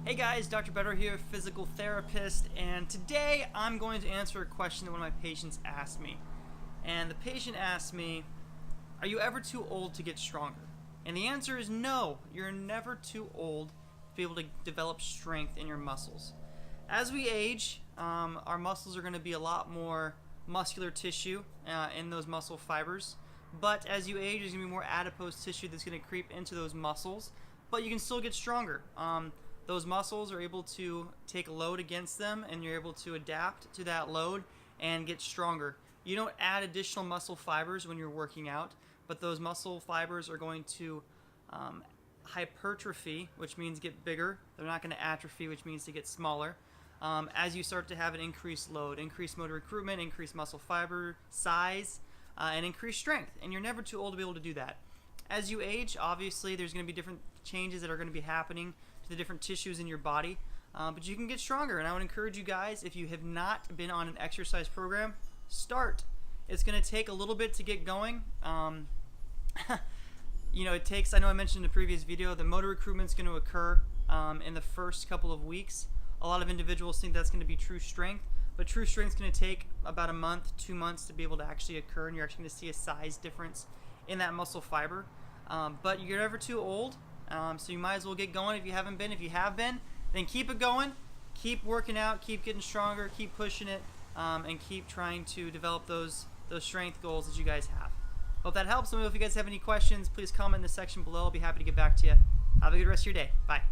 Hey guys, Dr. Better here, physical therapist, and today I'm going to answer a question that one of my patients asked me. And the patient asked me, are you ever too old to get stronger? And the answer is no, you're never too old to be able to develop strength in your muscles. As we age, our muscles are going to be a lot more muscular tissue in those muscle fibers. But as you age, there's going to be more adipose tissue that's going to creep into those muscles, but you can still get stronger. Those muscles are able to take a load against them, and you're able to adapt to that load and get stronger. You don't add additional muscle fibers when you're working out, but those muscle fibers are going to hypertrophy, which means get bigger. They're not going to atrophy, which means to get smaller. As you start to have an increased load, increased motor recruitment, increased muscle fiber size, and increased strength. And you're never too old to be able to do that. As you age, obviously, there's going to be different changes that are going to be happening to the different tissues in your body, but you can get stronger. And I would encourage you guys, if you have not been on an exercise program, start. It's going to take a little bit to get going. It takes, I know I mentioned in the previous video, the motor recruitment is going to occur in the first couple of weeks. A lot of individuals think that's going to be true strength, but true strength is going to take about a month, 2 months to be able to actually occur, and you're actually going to see a size difference in that muscle fiber. But you're never too old, so you might as well get going if you haven't been. If you have been, then keep it going, keep working out, keep getting stronger, keep pushing it, and keep trying to develop those strength goals that you guys have. Hope that helps. Let me know if you guys have any questions. Please comment in the section below. I'll be happy to get back to you. Have a good rest of your day. Bye.